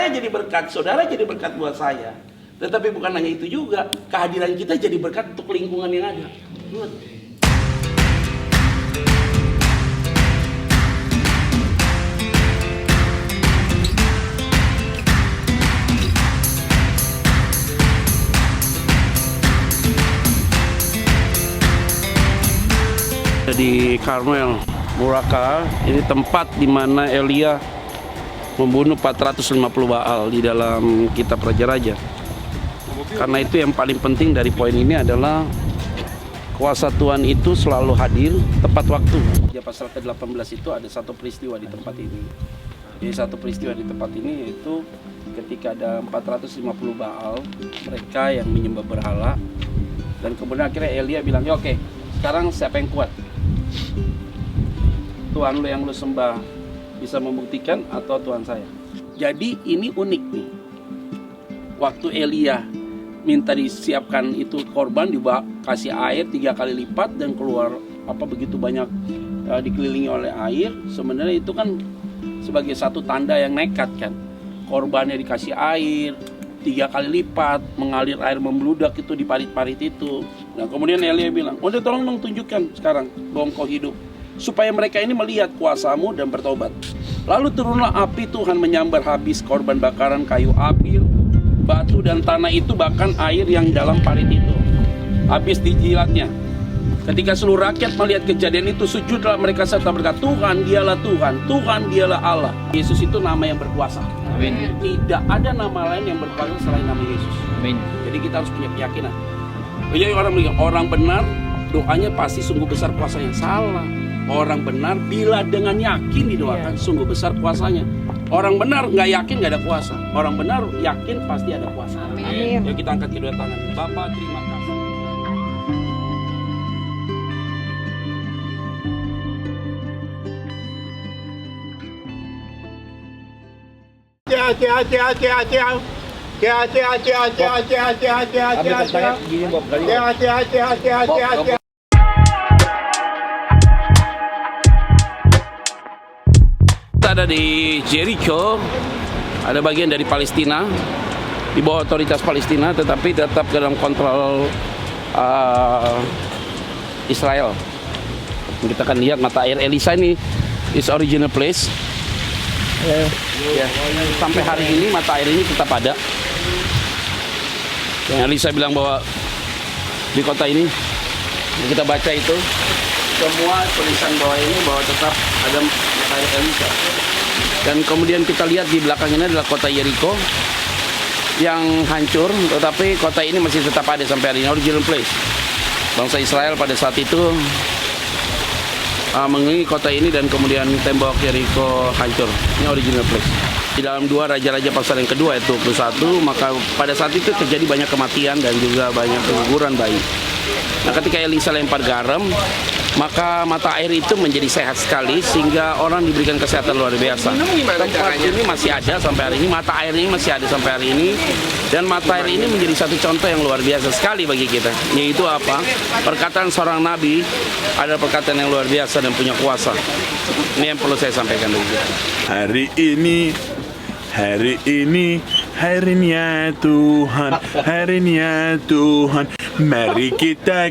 saya jadi berkat, saudara jadi berkat buat saya. Tetapi bukan hanya itu juga, kehadiran kita jadi berkat untuk lingkungan yang ada. Di Karmel Muraka, ini tempat di mana Elia membunuh 450 Baal di dalam kitab Raja-Raja. Karena itu yang paling penting dari poin ini adalah kuasa Tuhan itu selalu hadir tepat waktu. Di pasal ke-18 itu ada satu peristiwa di tempat ini. Jadi satu peristiwa di tempat ini yaitu ketika ada 450 Baal, mereka yang menyembah berhala. Dan kemudian akhirnya Elia bilang, ya oke, sekarang siapa yang kuat? Tuhan lu yang lu sembah bisa membuktikan atau Tuhan saya? Jadi ini unik nih. Waktu Elia minta disiapkan itu korban, dikasih air 3 kali lipat dan keluar begitu banyak dikelilingi oleh air. Sebenarnya itu kan sebagai satu tanda yang nekat kan. Korbannya dikasih air 3 kali lipat, mengalir air membludak itu di parit-parit itu. Nah kemudian Elia bilang, udah tolong dong tunjukkan sekarang bahwa engkau hidup, supaya mereka ini melihat kuasamu dan bertobat. Lalu turunlah api Tuhan menyambar habis korban bakaran kayu api, batu dan tanah itu, bahkan air yang dalam parit itu habis dijilatnya. Ketika seluruh rakyat melihat kejadian itu, sujudlah mereka serta berkata, Tuhan dialah Tuhan, Tuhan dialah Allah. Yesus itu nama yang berkuasa. Amin. Tidak ada nama lain yang berkuasa selain nama Yesus. Amin. Jadi kita harus punya keyakinan. Jadi orang benar doanya pasti sungguh besar kuasanya. Salah. Orang benar bila dengan yakin didoakan sungguh besar kuasanya. Orang benar nggak yakin nggak ada kuasa. Orang benar yakin pasti ada kuasa. Amin. Ya kita angkat kedua tangan. Bapa terima kasih. Ada di Jericho, ada bagian dari Palestina, di bawah otoritas Palestina, tetapi tetap dalam kontrol Israel. Kita akan lihat mata air Elisa ini is original place. Ya, sampai hari ini mata air ini tetap ada. Yang Elisa bilang bahwa di kota ini, kita baca itu semua tulisan bawah ini bahwa tetap ada mata air Elisa. Dan kemudian kita lihat di belakang ini adalah kota Jericho yang hancur, tetapi kota ini masih tetap ada sampai hari ini, original place. Bangsa Israel pada saat itu mengelilingi kota ini dan kemudian tembok Jericho hancur. Ini original place. Di dalam 2 Raja-Raja pasal yang kedua itu 21, maka pada saat itu terjadi banyak kematian dan juga banyak keguguran bayi. Nah ketika Elisa lempar garam, maka mata air itu menjadi sehat sekali sehingga orang diberikan kesehatan luar biasa. Tempat ini masih ada sampai hari ini, mata air ini masih ada sampai hari ini, dan mata air ini menjadi satu contoh yang luar biasa sekali bagi kita. Yaitu apa? Perkataan seorang nabi adalah perkataan yang luar biasa dan punya kuasa. Ini yang perlu saya sampaikan dulu. Harinya Tuhan, mari kita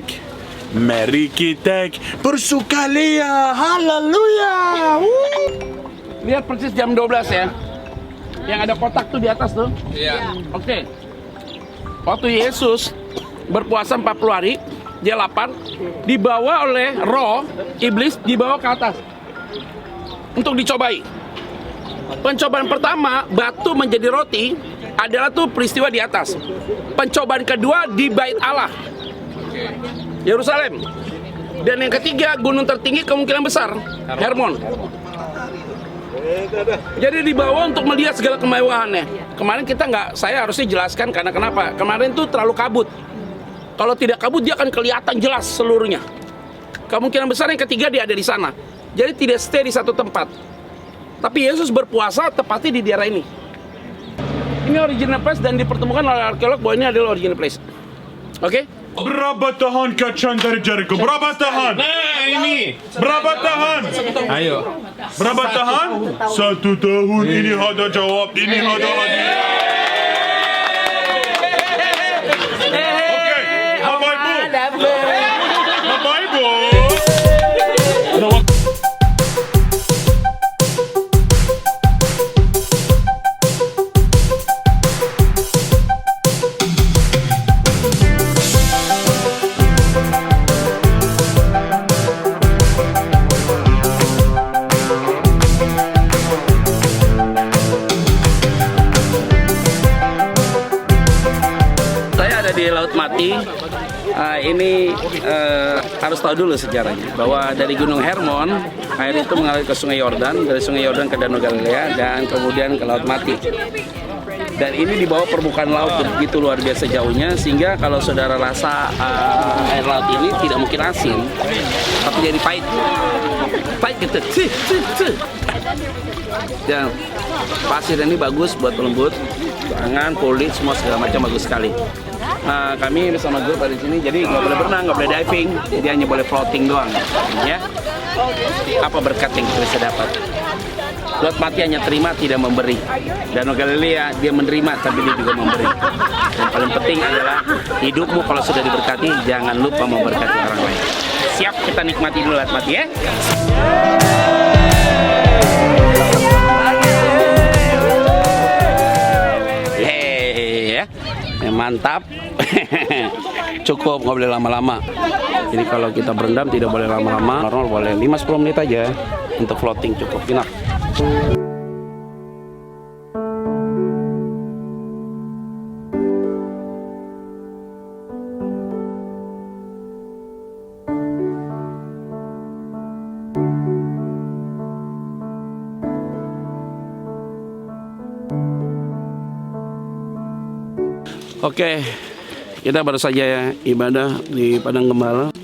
bersukaria, haleluya. Lihat persis jam 12 ya. Yang ada kotak tuh di atas tuh. Iya. Oke. Waktu Yesus berpuasa 40 hari, dia lapar, dibawa oleh roh iblis, dibawa ke atas untuk dicobai. Pencobaan pertama, batu menjadi roti, adalah tuh peristiwa di atas. Pencobaan kedua di Bait Allah, Yerusalem. Dan yang ketiga, gunung tertinggi kemungkinan besar, Hermon. Jadi dibawa untuk melihat segala kemewahannya. Kemarin saya harusnya jelaskan karena kenapa? Kemarin tuh terlalu kabut. Kalau tidak kabut dia akan kelihatan jelas seluruhnya. Kemungkinan besar yang ketiga dia ada di sana. Jadi tidak stay di satu tempat. Tapi Yesus berpuasa tepatnya di daerah ini. Ini original place dan dipertemukan oleh arkeolog bahwa ini adalah original place. Oke? Berapa tahan kacang dari jariku? Berapa tahan? Nah ini. Berapa tahan? Ayo. Berapa tahan? 1 tahun. Ini ada jawab. Ini ada hadiah. Oke, Bapak Ibu. Bapak Ibu. Saya ada di Laut Mati. Ini harus tahu dulu sejarahnya bahwa dari Gunung Hermon air itu mengalir ke Sungai Yordan, dari Sungai Yordan ke Danau Galilea dan kemudian ke Laut Mati. Dan ini di bawah permukaan laut begitu luar biasa jauhnya sehingga kalau saudara rasa air laut ini tidak mungkin asin, tapi jadi pahit, pahit gitu. Dan pasir ini bagus buat pelembut, tangan, kulit, semua segala macam bagus sekali. Kami bersama grup di sini, jadi nggak boleh berenang, nggak boleh diving, jadi hanya boleh floating doang, ya. Apa berkat yang kita bisa dapat? Laut Mati hanya terima, tidak memberi. Danau Galilea dia menerima, tapi dia juga memberi. Dan paling penting adalah hidupmu kalau sudah diberkati, jangan lupa memberkati orang lain. Siap, kita nikmati dulu Laut Mati ya. Mantap. Cukup, nggak boleh lama-lama. Jadi kalau kita berendam tidak boleh lama-lama, normal boleh 5-10 menit aja untuk floating, cukup enough. Oke, kita baru saja ibadah di Padang Gembala.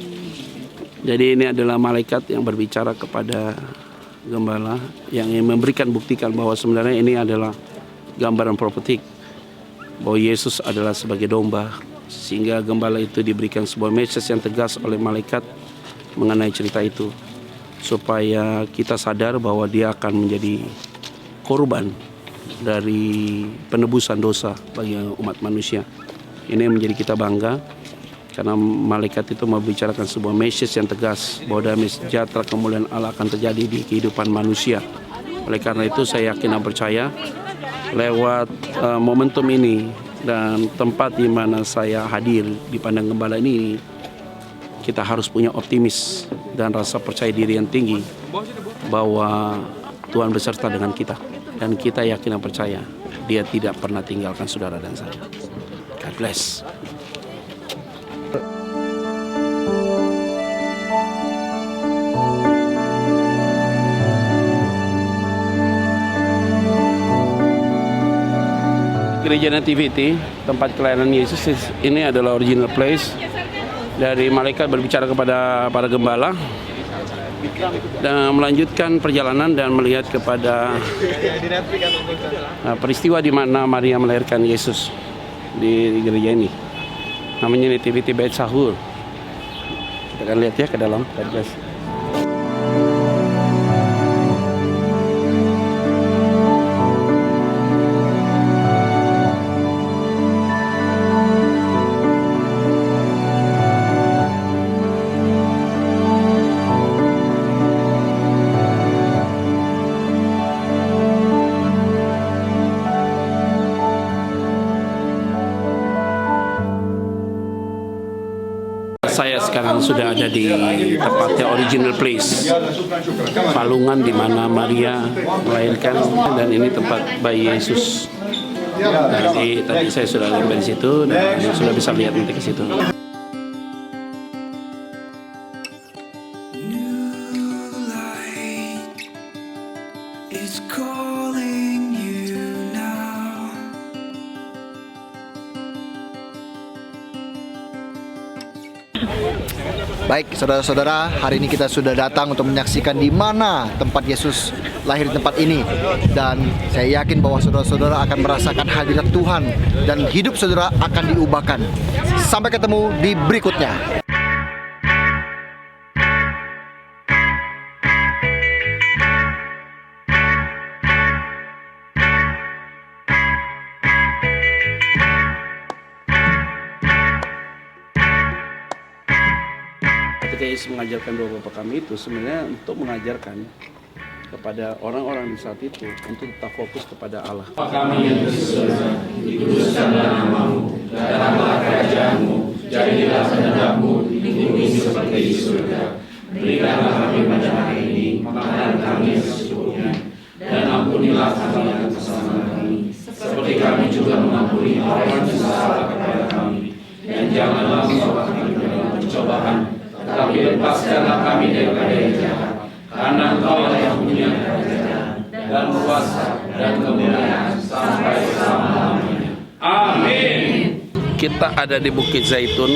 Jadi ini adalah malaikat yang berbicara kepada gembala yang memberikan buktikan bahwa sebenarnya ini adalah gambaran profetik bahwa Yesus adalah sebagai domba, sehingga gembala itu diberikan sebuah message yang tegas oleh malaikat mengenai cerita itu supaya kita sadar bahwa dia akan menjadi korban dari penebusan dosa bagi umat manusia. Ini menjadi kita bangga karena malaikat itu membicarakan sebuah message yang tegas bahwa damai sejahtera kemuliaan Allah akan terjadi di kehidupan manusia. Oleh karena itu saya yakin dan percaya lewat momentum ini dan tempat di mana saya hadir di Padang Gembala ini, kita harus punya optimis dan rasa percaya diri yang tinggi bahwa Tuhan beserta dengan kita. Dan kita yakin dan percaya dia tidak pernah tinggalkan saudara dan saya. God bless. Gereja Nativity, tempat kelahiran Yesus, ini adalah original place dari malaikat berbicara kepada para gembala dan melanjutkan perjalanan dan melihat kepada peristiwa di mana Maria melahirkan Yesus di gereja ini. Namanya Nativity Beit Sahur. Kita akan lihat ya ke dalam. God bless. Saya sekarang sudah ada di tempatnya original place, Palungan di mana Maria melahirkan, dan ini tempat bayi Yesus. Jadi tadi saya sudah lihat di situ dan sudah bisa lihat nanti ke situ. Baik, saudara-saudara, hari ini kita sudah datang untuk menyaksikan di mana tempat Yesus lahir di tempat ini. Dan saya yakin bahwa saudara-saudara akan merasakan hadirat Tuhan dan hidup saudara akan diubahkan. Sampai ketemu di berikutnya. Ketika Yesus mengajarkan doa Bapa kami itu sebenarnya untuk mengajarkan kepada orang-orang di saat itu untuk tetap fokus kepada Allah. Bapa kami yang di surga, dikuduskanlah namamu, datanglah kerajaanmu, jadilah kehendakmu di bumi seperti di surga. Berikanlah kami pada hari ini makanan kami yang secukupnya, dan ampunilah kami atas kesalahan kami, seperti kami juga mengampuni orang yang bersalah kepada kami. Dan janganlah membawa kami ke dalam pencobaan, tapi lepaskanlah kami daripada yang jahat. Karena Engkau yang punya kerajaan dan kuasa dan kemuliaan sampai selama-lamanya. Amin. Kita ada di Bukit Zaitun,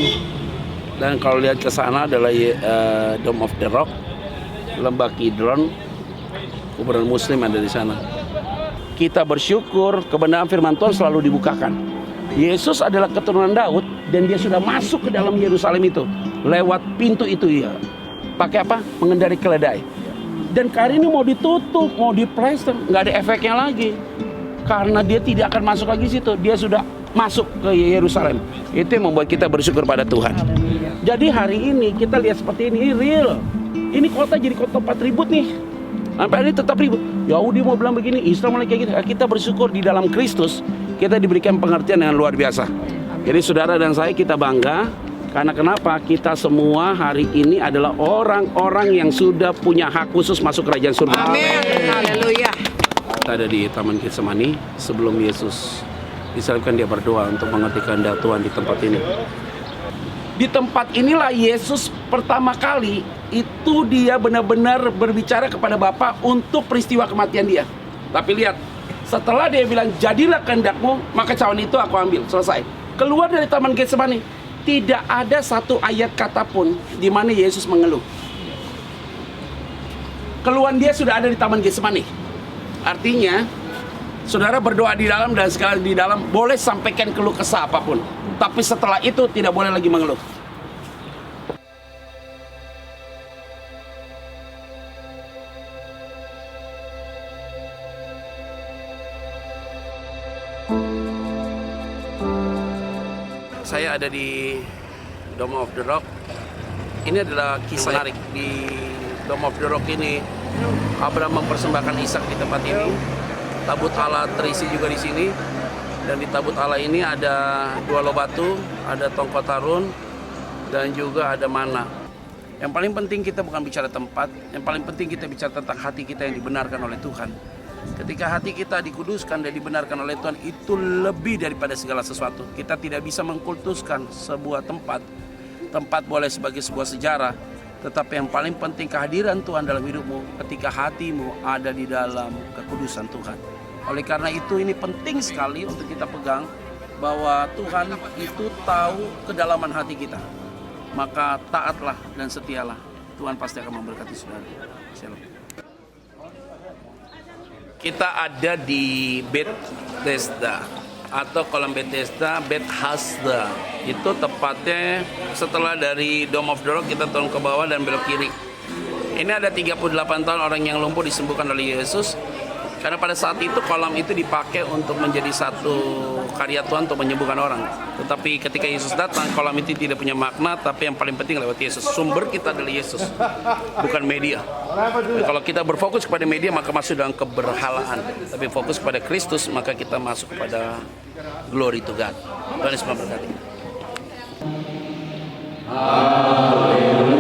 dan kalau lihat ke sana adalah Dome of the Rock, Lembah Kidron, kuburan Muslim ada di sana. Kita bersyukur kebenaran firman Tuhan selalu dibukakan. Yesus adalah keturunan Daud dan dia sudah masuk ke dalam Yerusalem itu lewat pintu itu ya. Pakai apa? Mengendari keledai. Dan kali ini mau ditutup, mau diplester, nggak ada efeknya lagi. Karena dia tidak akan masuk lagi situ. Dia sudah masuk ke Yerusalem. Itu yang membuat kita bersyukur pada Tuhan. Jadi hari ini kita lihat seperti ini real. Ini kota jadi kota 4 ribut nih. Sampai hari ini tetap ribut. Yahudi mau bilang begini, Islam lagi kayak gitu. Kita bersyukur di dalam Kristus kita diberikan pengertian yang luar biasa. Jadi saudara dan saya kita bangga. Karena kenapa? Kita semua hari ini adalah orang-orang yang sudah punya hak khusus masuk kerajaan surga. Amin. Haleluya. Kita ada di Taman Getsemani sebelum Yesus disalibkan, dia berdoa untuk mengerti kehendak Tuhan di tempat ini. Di tempat inilah Yesus pertama kali itu dia benar-benar berbicara kepada Bapa untuk peristiwa kematian dia. Tapi lihat, setelah dia bilang jadilah kehendakmu, maka cawan itu aku ambil, selesai. Keluar dari Taman Getsemani. Tidak ada satu ayat kata pun di mana Yesus mengeluh. Keluhan dia sudah ada di Taman Getsemani. Artinya, saudara berdoa di dalam dan sekali di dalam boleh sampaikan keluh kesah apapun. Tapi setelah itu tidak boleh lagi mengeluh. Saya ada di Dome of the Rock. Ini adalah kisah menarik. Di Dome of the Rock ini Abraham mempersembahkan Ishak di tempat ini. Tabut Allah terisi juga di sini. Dan di tabut Allah ini ada 2 loh batu, ada tongkat Harun, dan juga ada mana. Yang paling penting kita bukan bicara tempat, yang paling penting kita bicara tentang hati kita yang dibenarkan oleh Tuhan. Ketika hati kita dikuduskan dan dibenarkan oleh Tuhan, itu lebih daripada segala sesuatu. Kita tidak bisa mengkultuskan sebuah tempat. Tempat boleh sebagai sebuah sejarah, tetapi yang paling penting kehadiran Tuhan dalam hidupmu ketika hatimu ada di dalam kekudusan Tuhan. Oleh karena itu ini penting sekali untuk kita pegang bahwa Tuhan itu tahu kedalaman hati kita. Maka taatlah dan setialah. Tuhan pasti akan memberkati saudara. Shalom. Kita ada di Bethesda atau kolam Bethesda, Bethesda. Itu tepatnya setelah dari Dome of the Rock kita turun ke bawah dan belok kiri. Ini ada 38 tahun orang yang lumpuh disembuhkan oleh Yesus. Karena pada saat itu kolam itu dipakai untuk menjadi satu karya Tuhan untuk menyembuhkan orang. Tetapi ketika Yesus datang, kolam itu tidak punya makna, tapi yang paling penting lewat Yesus. Sumber kita adalah Yesus, bukan media. Dan kalau kita berfokus kepada media, maka masuk dalam keberhalaan. Tapi fokus pada Kristus, maka kita masuk kepada glory to God. Tuhan Yesus memberkati. Haleluya.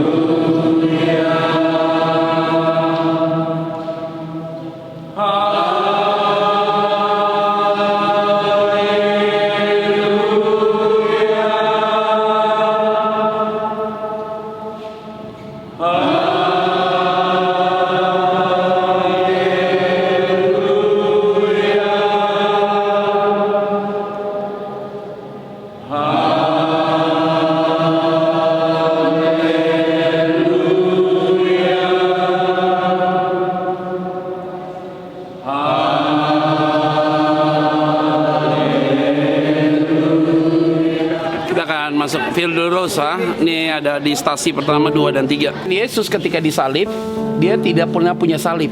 pemirsa, ini ada di stasi pertama, 2 dan 3. Yesus ketika disalib, dia tidak pernah punya salib.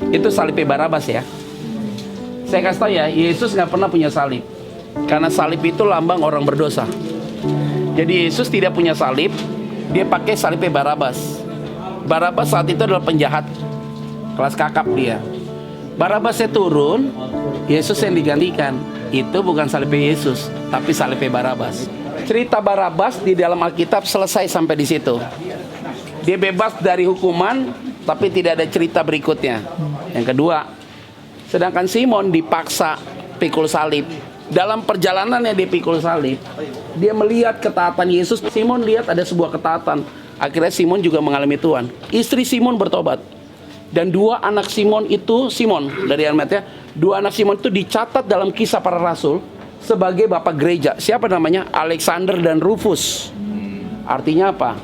Itu salibnya Barabas ya. Saya kasih tahu ya, Yesus nggak pernah punya salib. Karena salib itu lambang orang berdosa. Jadi Yesus tidak punya salib, dia pakai salibnya Barabas. Barabas saat itu adalah penjahat, kelas kakap dia. Barabasnya turun, Yesus yang digantikan. Itu bukan salibnya Yesus, tapi salibnya Barabas. Cerita Barabas di dalam Alkitab selesai sampai di situ. Dia bebas dari hukuman, tapi tidak ada cerita berikutnya. Yang kedua, sedangkan Simon dipaksa pikul salib. Dalam perjalanannya dia pikul salib, dia melihat ketaatan Yesus. Simon lihat ada sebuah ketaatan. Akhirnya Simon juga mengalami Tuhan. Istri Simon bertobat. Dan 2 anak Simon itu, Simon dari Almatnya, 2 anak Simon itu dicatat dalam Kisah Para Rasul sebagai bapak gereja. Siapa namanya? Alexander dan Rufus. Artinya apa?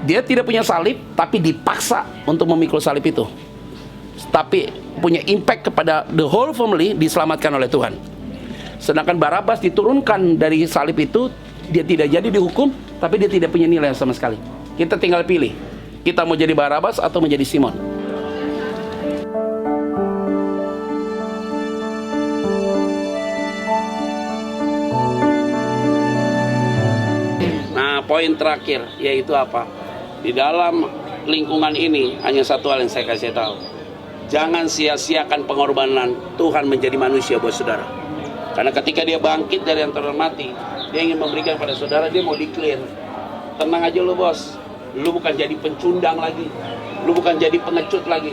Dia tidak punya salib, tapi dipaksa untuk memikul salib itu. Tapi punya impact kepada the whole family, diselamatkan oleh Tuhan. Sedangkan Barabas diturunkan dari salib itu, dia tidak jadi dihukum, tapi dia tidak punya nilai sama sekali. Kita tinggal pilih, kita mau jadi Barabas atau menjadi Simon. Nah, poin terakhir yaitu apa? Di dalam lingkungan ini hanya satu hal yang saya kasih tahu. Jangan sia-siakan pengorbanan Tuhan menjadi manusia buat saudara. Karena ketika dia bangkit dari antara mati, dia ingin memberikan pada saudara, dia mau declare. Tenang aja lo bos, lu bukan jadi pencundang lagi, lu bukan jadi pengecut lagi,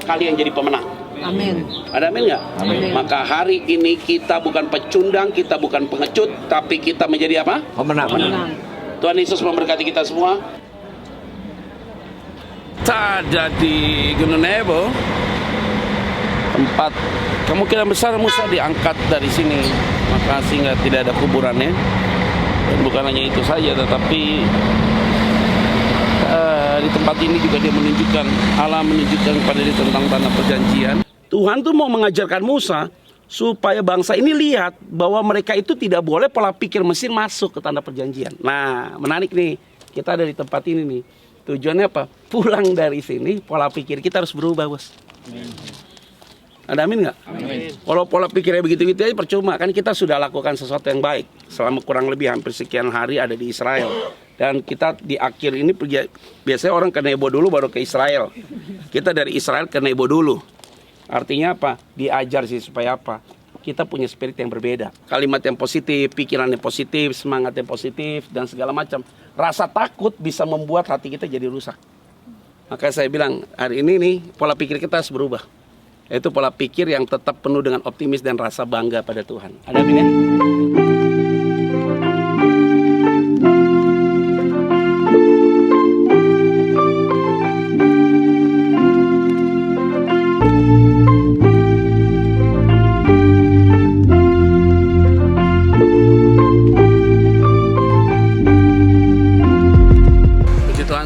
kalian jadi pemenang. Amin. Ada amin nggak? Amin. Maka hari ini kita bukan pecundang, kita bukan pengecut, tapi kita menjadi apa? Pemenang. Menang. Tuhan Yesus memberkati kita semua. Kita ada di Gunung Nebo, tempat kemungkinan besar Musa diangkat dari sini, maka sehingga tidak ada kuburannya. Dan bukan hanya itu saja, tetapi di tempat ini juga dia menunjukkan, Allah menunjukkan kepada dia tentang tanah perjanjian. Tuhan tuh mau mengajarkan Musa supaya bangsa ini lihat bahwa mereka itu tidak boleh pola pikir Mesir masuk ke tanah perjanjian. Nah, menarik nih, kita ada di tempat ini nih. Tujuannya apa? Pulang dari sini, pola pikir kita harus berubah, bos. Ada amin nggak? Amin. Kalau pola pikirnya begitu-gitu aja percuma, kan kita sudah lakukan sesuatu yang baik selama kurang lebih hampir sekian hari ada di Israel. Dan kita di akhir ini biasanya orang ke Nebo dulu baru ke Israel. Kita dari Israel ke Nebo dulu. Artinya apa? Diajar sih supaya apa? Kita punya spirit yang berbeda. Kalimat yang positif, pikiran yang positif, semangat yang positif, dan segala macam. Rasa takut bisa membuat hati kita jadi rusak. Maka saya bilang, hari ini nih, pola pikir kita harus berubah. Yaitu pola pikir yang tetap penuh dengan optimis dan rasa bangga pada Tuhan. Ada amin ya?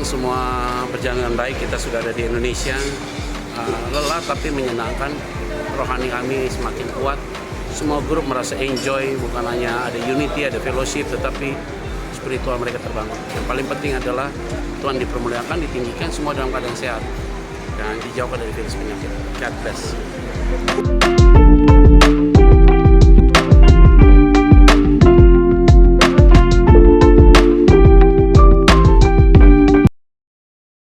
Semua berjalan dengan baik, kita sudah ada di Indonesia. Lelah tapi menyenangkan, rohani kami semakin kuat. Semua grup merasa enjoy, bukan hanya ada unity, ada fellowship, tetapi spiritual mereka terbangun. Yang paling penting adalah Tuhan dipermuliakan, ditinggikan, semua dalam keadaan sehat dan dijauhkan dari virus penyakit. God bless.